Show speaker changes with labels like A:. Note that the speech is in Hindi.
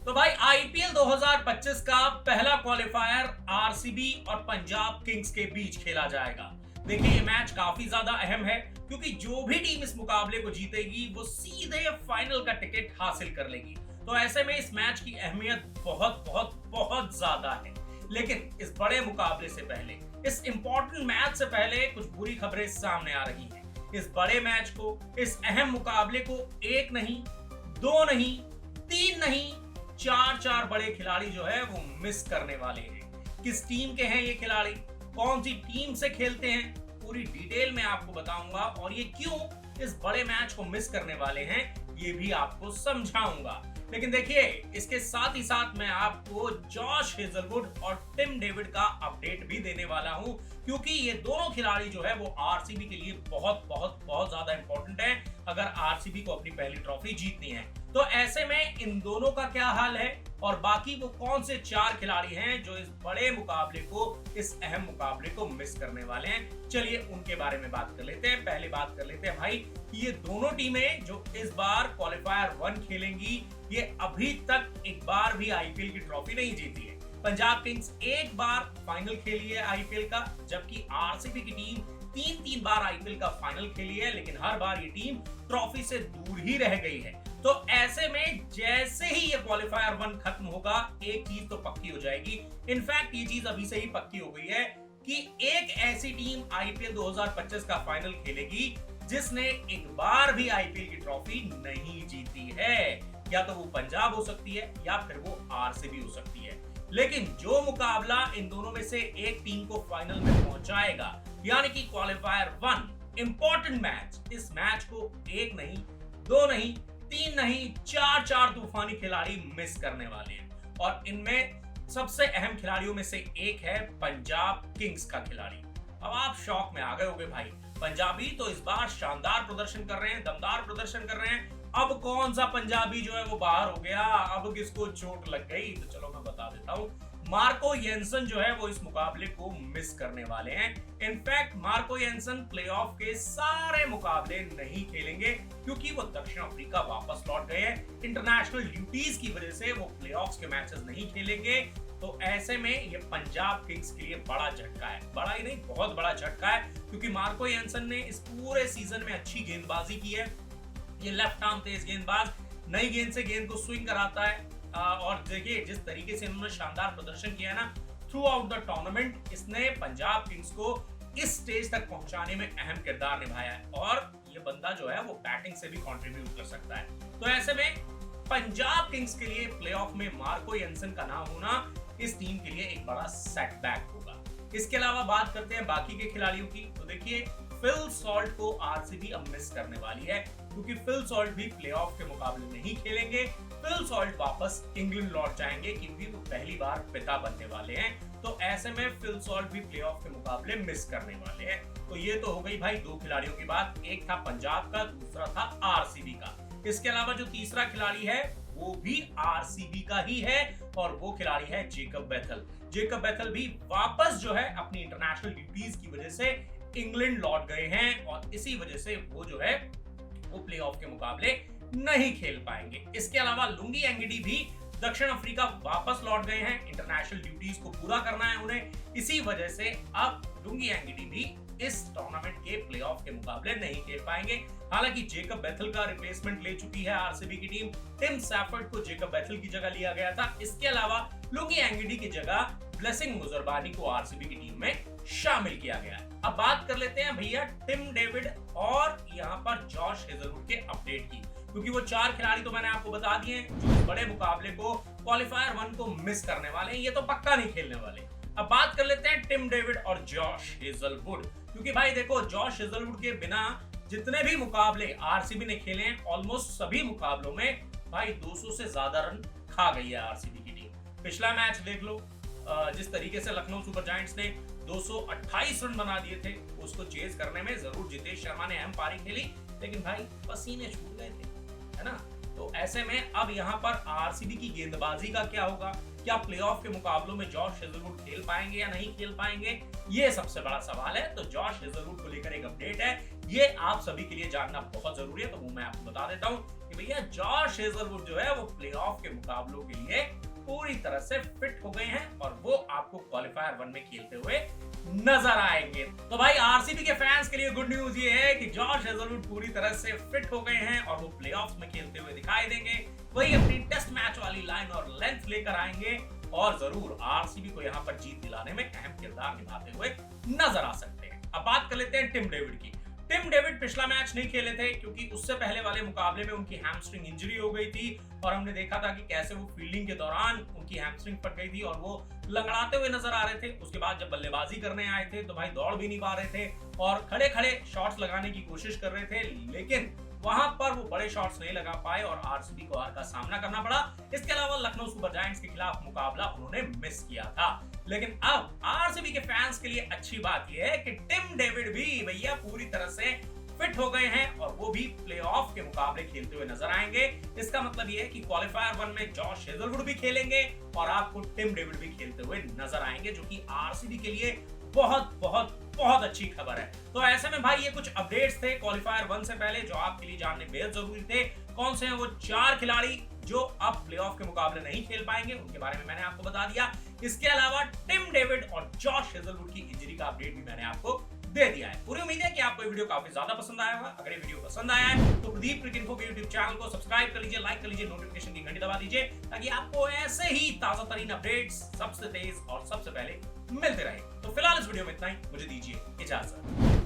A: तो भाई आईपीएल 2025 का पहला क्वालिफायर आरसीबी और पंजाब किंग्स के बीच खेला जाएगा। देखिए ये मैच काफी ज्यादा अहम है क्योंकि जो भी टीम इस मुकाबले को जीतेगी वो सीधे फाइनल का टिकट हासिल कर लेगी। तो ऐसे में इस मैच की अहमियत बहुत बहुत बहुत ज्यादा है। लेकिन इस बड़े मुकाबले से पहले, इस इंपॉर्टेंट मैच से पहले कुछ बुरी खबरें सामने आ रही हैं। इस बड़े मैच को, इस अहम मुकाबले को एक नहीं, दो नहीं, तीन नहीं, चार बड़े खिलाड़ी जो है वो मिस करने वाले हैं। किस टीम के हैं ये खिलाड़ी, कौन सी टीम से खेलते हैं, पूरी डिटेल में आपको बताऊंगा और ये क्यों इस बड़े मैच को मिस करने वाले हैं ये भी आपको समझाऊंगा। लेकिन देखिए इसके साथ ही साथ मैं आपको जॉश हेजलवुड और टिम डेविड का अपडेट भी देने वाला हूं क्योंकि ये दोनों खिलाड़ी जो है वो आरसीबी के लिए बहुत बहुत बहुत ज्यादा इंपॉर्टेंट है अगर आरसीबी को अपनी पहली ट्रॉफी जीतनी है। तो ऐसे में इन दोनों का क्या हाल है और बाकी वो कौन से चार खिलाड़ी हैं जो इस बड़े मुकाबले को, इस अहम मुकाबले को मिस करने वाले हैं, चलिए उनके बारे में बात कर लेते हैं। पहले बात कर लेते हैं भाई कि ये दोनों टीमें जो इस बार क्वालिफायर 1 खेलेंगी ये अभी तक एक बार भी आईपीएल की ट्रॉफी नहीं जीती है। पंजाब किंग्स एक बार फाइनल खेली है आईपीएल का, जबकि आरसीबी की टीम तीन बार आईपीएल का फाइनल खेली है, लेकिन हर बार ये टीम ट्रॉफी से दूर ही रह गई है। तो ऐसे में जैसे ही ये क्वालिफायर 1 खत्म होगा एक चीज तो पक्की हो जाएगी, इनफैक्ट ये चीज अभी से ही पक्की हो गई है कि एक ऐसी टीम आईपीएल 2025 का फाइनल खेलेगी जिसने एक बार भी आईपीएल की ट्रॉफी नहीं जीती है। या तो वो पंजाब हो सकती है या फिर वो आरसीबी हो सकती है। लेकिन जो मुकाबला इन दोनों में से एक टीम को फाइनल में पहुंचाएगा, यानी कि क्वालिफायर 1 इंपॉर्टेंट मैच, इस मैच को एक नहीं, दो नहीं, तीन नहीं, चार तूफानी खिलाड़ी मिस करने वाले हैं और इनमें सबसे अहम खिलाड़ियों में से एक है पंजाब किंग्स का खिलाड़ी। अब आप शॉक में आ गए होंगे भाई, पंजाबी तो इस बार शानदार प्रदर्शन कर रहे हैं, दमदार प्रदर्शन कर रहे हैं, अब कौन सा पंजाबी जो है वो बाहर हो गया, अब किसको चोट लग गई? तो चलो मैं बता देता हूं, मार्को येंसन जो है वो इस मुकाबले को मिस करने वाले हैं। इनफैक्ट मार्को येंसन प्लेऑफ के सारे मुकाबले नहीं खेलेंगे क्योंकि वो दक्षिण अफ्रीका वापस लौट गए हैं। इंटरनेशनल ड्यूटीज की वजह से वो प्लेऑफ्स के मैचेस नहीं खेलेंगे। तो ऐसे में ये पंजाब किंग्स के लिए बड़ा झटका है, बड़ा ही नहीं बहुत बड़ा झटका है क्योंकि मार्को येंसन ने इस पूरे सीजन में अच्छी गेंदबाजी की है। ये लेफ्ट आर्म तेज गेंदबाज नई गेंद से गेंद को स्विंग कराता है और देखिए जिस तरीके से इन्होंने शानदार प्रदर्शन किया ना थ्रू आउट द टूर्नामेंट, इसने पंजाब किंग्स को इस स्टेज तक पहुंचाने में अहम किरदार निभाया है और ये बंदा जो है वो बैटिंग से भी कंट्रीब्यूट कर सकता है। तो ऐसे में पंजाब किंग्स के लिए प्लेऑफ में मार्को येंसन का ना होना इस टीम के लिए एक बड़ा सेटबैक होगा। इसके अलावा बात करते हैं बाकी के खिलाड़ियों की। तो देखिए फिल सॉल्ट को आरसीबी अब मिस करने वाली है क्योंकि फिल सॉल्ट भी प्लेऑफ के मुकाबले नहीं खेलेंगे। फिल सॉल्ट वापस इंग्लैंड लौट जाएंगे क्योंकि वो पहली बार पिता बनने वाले हैं। तो ऐसे में फिल सॉल्ट भी प्लेऑफ के मुकाबले मिस करने वाले हैं। तो ये तो हो गई भाई दो खिलाड़ियों की बात, एक था पंजाब का, दूसरा था आरसीबी का। इसके अलावा जो तीसरा खिलाड़ी है वो भी आरसीबी का ही है और वो खिलाड़ी है जेकब बेथल। जेकब बेथल भी वापस जो है अपनी इंटरनेशनल ड्यूटीज की वजह से इंग्लैंड लौट गए हैं और इसी वजह से वो जो है वो प्लेऑफ के मुकाबले नहीं खेल पाएंगे। इसके अलावा लुंगी एंगिडी भी दक्षिण अफ्रीका वापस लौट गए हैं, इंटरनेशनल ड्यूटीज को पूरा करना है उन्हें, इसी वजह से अब लुंगी एंगिडी भी इस टूर्नामेंट के प्लेऑफ के मुकाबले नहीं खेल पाएंगे। हालांकि जेकब बेथल का रिप्लेसमेंट ले चुकी है आरसीबी की टीम, टिम सैफर्ड को जेकब बेथल की जगह लिया गया था। इसके अलावा लुंगी एंगिडी की जगह ब्लेसिंग मुजरबानी को आरसीबी की टीम में शामिल किया गया है। अब बात कर लेते हैं भैया टिम डेविड और यहाँ पर जॉश हेजलवुड के अपडेट की, क्योंकि वो चार खिलाड़ी तो मैंने आपको बता दिए हैं जो बड़े मुकाबले को क्वालिफायर 1 को मिस करने वाले हैं, ये तो पक्का नहीं खेलने वाले। अब बात कर लेते हैं टिम डेविड और जॉश हेजलवुड, क्योंकि भाई देखो जॉश हेजलवुड के बिना जितने भी मुकाबले आरसीबी ने खेले हैं ऑलमोस्ट सभी मुकाबलों में भाई 200 से ज्यादा रन खा गई है आरसीबी की टीम। पिछला मैच देख लो, जिस तरीके से लखनऊ सुपर जायंट्स ने 228 रन बना दिए थे, उसको चेज करने में जरूर जितेश शर्मा ने अहम पारी खेली, लेकिन भाई पसीने छूट गए थे, है ना। तो ऐसे में अब यहाँ पर आरसीबी की गेंदबाजी का क्या होगा, क्या प्लेऑफ के मुकाबलों में जॉश हेजलवुड खेल पाएंगे या नहीं खेल पाएंगे, ये सबसे बड़ा सवाल है। तो जॉश हेजलवुड को लेकर एक अपडेट है, ये आप सभी के लिए जानना बहुत जरूरी है, तो वो मैं आपको बता देता हूँ कि भैया जॉश हेजलवुड जो है वो प्लेऑफ के मुकाबलों के लिए पूरी तरह से फिट हो गए हैं और वो आपको क्वालिफायर 1 में खेलते हुए नजर आएंगे। तो भाई आरसीबी के फैंस के लिए गुड न्यूज ये है कि जॉश हेजलवुड पूरी तरह से फिट हो गए हैं और वो प्लेऑफ्स में खेलते हुए दिखाई देंगे। वही अपनी टेस्ट मैच वाली लाइन और लेंथ लेकर आएंगे और जरूर आरसीबी को यहाँ पर जीत दिलाने में अहम किरदार निभाते हुए नजर आ सकते हैं। अब बात कर लेते हैं टिम डेविड की। टिम डेविड पिछला मैच नहीं खेले थे क्योंकि उससे पहले वाले मुकाबले में उनकी हैमस्ट्रिंग इंजरी हो गई थी और हमने देखा था कि कैसे वो फील्डिंग के दौरान उनकी हैमस्ट्रिंग फट गई थी और वो लंगड़ाते हुए नजर आ रहे थे। उसके बाद जब बल्लेबाजी करने आए थे तो भाई दौड़ भी नहीं पा रहे थे और खड़े खड़े शॉट्स लगाने की कोशिश कर रहे थे, लेकिन वहां पर वो बड़े शॉट्स नहीं लगा पाए और आरसीबी को हार का सामना करना पड़ा। इसके अलावा लखनऊ सुपर जायंट्स के खिलाफ मुकाबला उन्होंने मिस किया था। लेकिन अब आरसीबी के फैंस के लिए अच्छी बात यह है कि टिम डेविड भी भैया पूरी तरह से फिट हो गए हैं और वो भी प्लेऑफ के मुकाबले खेलते हुए नजर आएंगे। इसका मतलब ये है कि क्वालिफायर 1 में जॉश हेजलवुड भी खेलेंगे और आपको टिम डेविड भी खेलते हुए नजर आएंगे, जो कि आरसीबी के लिए बहुत बहुत बहुत अच्छी खबर है। तो ऐसे में भाई ये कुछ अपडेट्स थे क्वालिफायर 1 से पहले जो आपके लिए जानने बेहद जरूरी थे। कौन से हैं वो 4 खिलाड़ी जो अब प्लेऑफ के मुकाबले नहीं खेल पाएंगे, उनके बारे में मैंने आपको बता दिया। इसके अलावा टिम डेविड और जॉश हेजलवुड की इंजरी का अपडेट भी मैंने आपको दे दिया है। पूरी उम्मीद है कि आपको ये वीडियो काफी ज्यादा पसंद आया होगा। अगर ये वीडियो पसंद आया है तो प्रदीप क्रिकेट इन्फो के YouTube चैनल को सब्सक्राइब कर लीजिए, लाइक कर लीजिए, नोटिफिकेशन की घंटी दबा दीजिए ताकि आपको ऐसे ही ताजा तरीन अपडेट्स सबसे तेज और सबसे पहले मिलते रहे। तो फिलहाल इस वीडियो में इतना ही, मुझे दीजिए इजाजत।